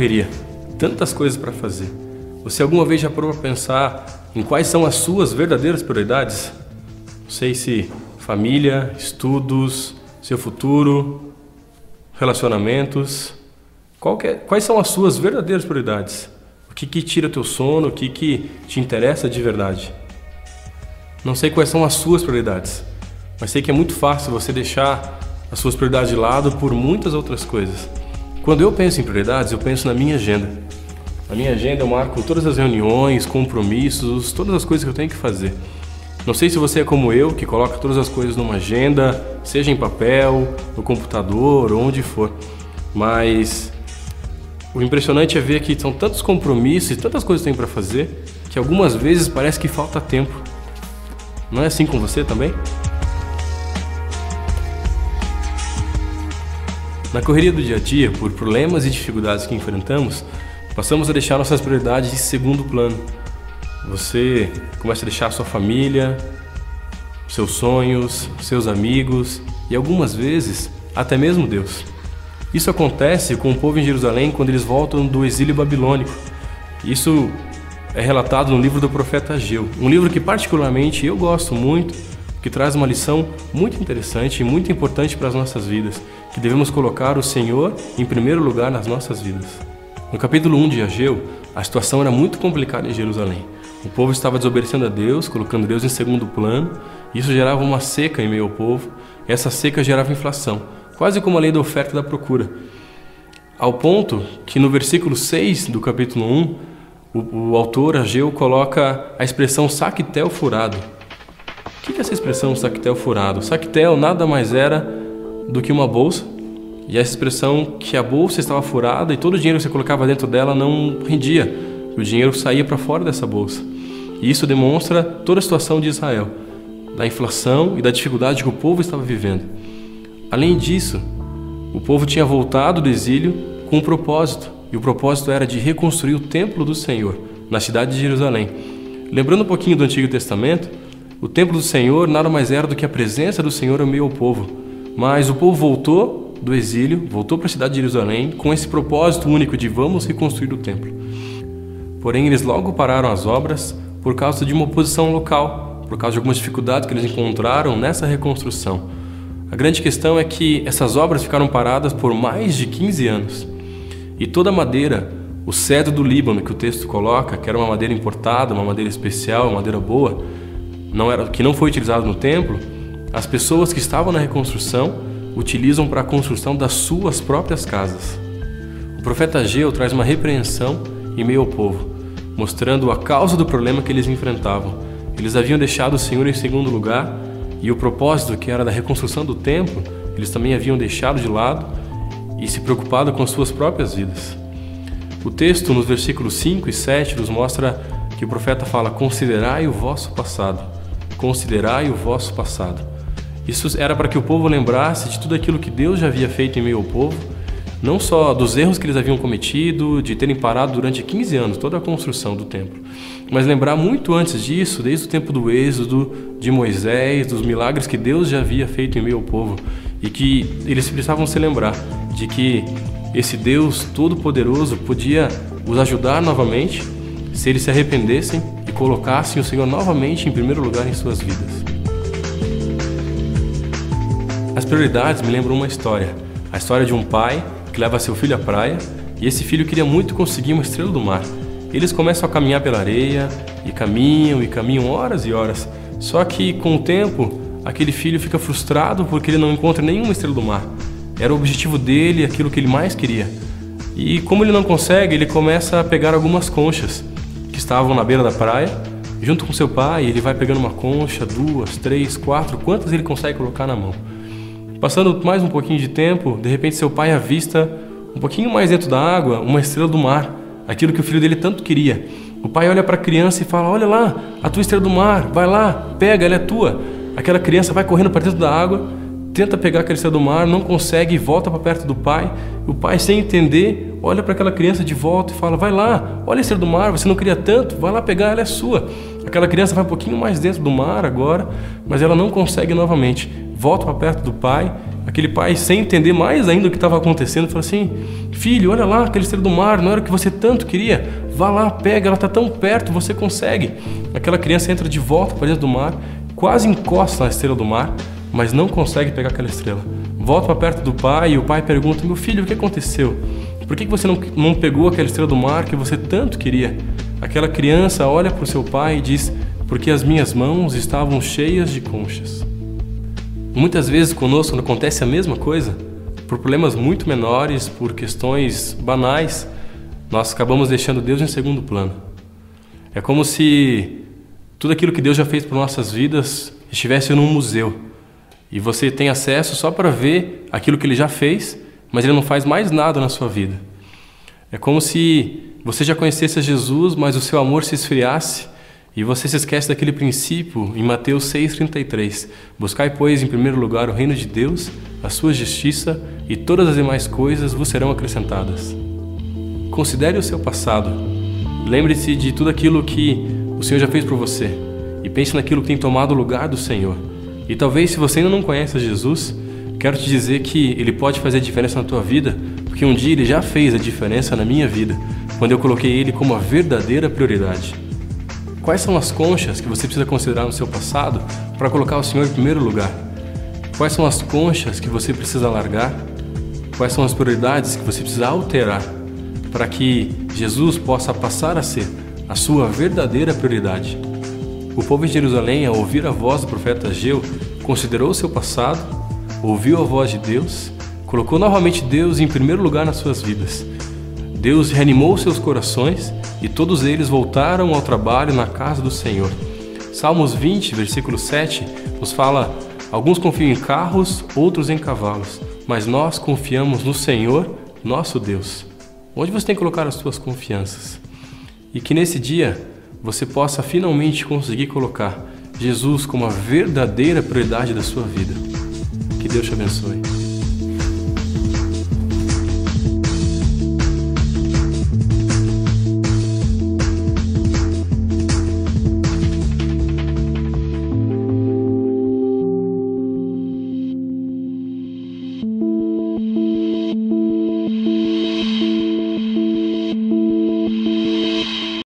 correria, tantas coisas para fazer. Você alguma vez já parou para pensar em quais são as suas verdadeiras prioridades? Não sei se família, estudos, seu futuro, relacionamentos. Quais são as suas verdadeiras prioridades? O que tira teu sono? O que te interessa de verdade? Não sei quais são as suas prioridades, mas sei que é muito fácil você deixar as suas prioridades de lado por muitas outras coisas. Quando eu penso em prioridades, eu penso na minha agenda. Na minha agenda eu marco todas as reuniões, compromissos, todas as coisas que eu tenho que fazer. Não sei se você é como eu, que coloca todas as coisas numa agenda, seja em papel, no computador, ou onde for. Mas o impressionante é ver que são tantos compromissos e tantas coisas que tem para fazer, que algumas vezes parece que falta tempo. Não é assim com você também? Na correria do dia a dia, por problemas e dificuldades que enfrentamos, passamos a deixar nossas prioridades em segundo plano. Você começa a deixar a sua família, seus sonhos, seus amigos e algumas vezes até mesmo Deus. Isso acontece com o povo em Jerusalém quando eles voltam do exílio babilônico. Isso é relatado no livro do profeta Ageu, um livro que particularmente eu gosto muito, que traz uma lição muito interessante e muito importante para as nossas vidas, que devemos colocar o Senhor em primeiro lugar nas nossas vidas. No capítulo 1 de Ageu, a situação era muito complicada em Jerusalém. O povo estava desobedecendo a Deus, colocando Deus em segundo plano, e isso gerava uma seca em meio ao povo, e essa seca gerava inflação, quase como a lei da oferta e da procura. Ao ponto que no versículo 6 do capítulo 1, o autor Ageu coloca a expressão saquetel furado. O que é essa expressão saquetel furado? Saquetel nada mais era do que uma bolsa, e essa expressão que a bolsa estava furada e todo o dinheiro que você colocava dentro dela não rendia, o dinheiro saía para fora dessa bolsa. E isso demonstra toda a situação de Israel, da inflação e da dificuldade que o povo estava vivendo. Além disso, o povo tinha voltado do exílio com um propósito, e o propósito era de reconstruir o templo do Senhor, na cidade de Jerusalém. Lembrando um pouquinho do Antigo Testamento, o templo do Senhor nada mais era do que a presença do Senhor ao meio ao povo. Mas o povo voltou do exílio, voltou para a cidade de Jerusalém com esse propósito único de vamos reconstruir o templo. Porém, eles logo pararam as obras por causa de uma oposição local, por causa de algumas dificuldades que eles encontraram nessa reconstrução. A grande questão é que essas obras ficaram paradas por mais de 15 anos. E toda a madeira, o cedro do Líbano que o texto coloca, que era uma madeira importada, uma madeira especial, uma madeira boa, que não foi utilizado no templo, as pessoas que estavam na reconstrução utilizam para a construção das suas próprias casas. O profeta Ageu traz uma repreensão em meio ao povo, mostrando a causa do problema que eles enfrentavam. Eles haviam deixado o Senhor em segundo lugar e o propósito, que era da reconstrução do templo, eles também haviam deixado de lado e se preocupado com as suas próprias vidas. O texto, nos versículos 5 e 7, nos mostra que o profeta fala: considerai o vosso passado, considerai o vosso passado. Isso era para que o povo lembrasse de tudo aquilo que Deus já havia feito em meio ao povo, não só dos erros que eles haviam cometido, de terem parado durante 15 anos toda a construção do templo, mas lembrar muito antes disso, desde o tempo do Êxodo, de Moisés, dos milagres que Deus já havia feito em meio ao povo, e que eles precisavam se lembrar de que esse Deus Todo-Poderoso podia os ajudar novamente se eles se arrependessem e colocassem o Senhor novamente em primeiro lugar em suas vidas. As prioridades me lembram uma história, a história de um pai que leva seu filho à praia, e esse filho queria muito conseguir uma estrela do mar. Eles começam a caminhar pela areia, e caminham horas e horas. Só que, com o tempo, aquele filho fica frustrado porque ele não encontra nenhuma estrela do mar. Era o objetivo dele, aquilo que ele mais queria. E como ele não consegue, ele começa a pegar algumas conchas que estavam na beira da praia. Junto com seu pai, ele vai pegando uma concha, 2, 3, 4, quantas ele consegue colocar na mão. Passando mais um pouquinho de tempo, de repente seu pai avista, um pouquinho mais dentro da água, uma estrela do mar, aquilo que o filho dele tanto queria. O pai olha para a criança e fala: olha lá, a tua estrela do mar, vai lá, pega, ela é tua. Aquela criança vai correndo para dentro da água, tenta pegar aquela estrela do mar, não consegue e volta para perto do pai. O pai, sem entender, olha para aquela criança de volta e fala: vai lá, olha a estrela do mar, você não queria tanto, vai lá pegar, ela é sua. Aquela criança vai um pouquinho mais dentro do mar agora, mas ela não consegue novamente. Volta para perto do pai aquele pai, sem entender mais ainda o que estava acontecendo, falou assim: filho, olha lá, aquela estrela do mar, não era o que você tanto queria? Vá lá, pega, ela está tão perto, você consegue. Aquela criança entra de volta para dentro do mar, quase encosta na estrela do mar, mas não consegue pegar aquela estrela. Volta para perto do pai e o pai pergunta: meu filho, o que aconteceu? Por que você não pegou aquela estrela do mar que você tanto queria? Aquela criança olha para o seu pai e diz: porque as minhas mãos estavam cheias de conchas. Muitas vezes conosco acontece a mesma coisa, por problemas muito menores, por questões banais, nós acabamos deixando Deus em segundo plano. É como se tudo aquilo que Deus já fez por nossas vidas estivesse num museu e você tem acesso só para ver aquilo que Ele já fez, mas Ele não faz mais nada na sua vida. É como se você já conhecesse Jesus, mas o seu amor se esfriasse e você se esquece daquele princípio em Mateus 6,33. Buscai, pois, em primeiro lugar o reino de Deus, a sua justiça, e todas as demais coisas vos serão acrescentadas. Considere o seu passado. Lembre-se de tudo aquilo que o Senhor já fez por você e pense naquilo que tem tomado o lugar do Senhor. E talvez, se você ainda não conhece Jesus, quero te dizer que Ele pode fazer a diferença na tua vida, porque um dia Ele já fez a diferença na minha vida, quando eu coloquei Ele como a verdadeira prioridade. Quais são as conchas que você precisa considerar no seu passado para colocar o Senhor em primeiro lugar? Quais são as conchas que você precisa largar? Quais são as prioridades que você precisa alterar para que Jesus possa passar a ser a sua verdadeira prioridade? O povo de Jerusalém, ao ouvir a voz do profeta Ageu, considerou o seu passado, ouviu a voz de Deus, colocou novamente Deus em primeiro lugar nas suas vidas. Deus reanimou seus corações e todos eles voltaram ao trabalho na casa do Senhor. Salmos 20, versículo 7, nos fala: alguns confiam em carros, outros em cavalos, mas nós confiamos no Senhor, nosso Deus. Onde você tem que colocar as suas confianças? E que nesse dia você possa finalmente conseguir colocar Jesus como a verdadeira prioridade da sua vida. Que Deus te abençoe.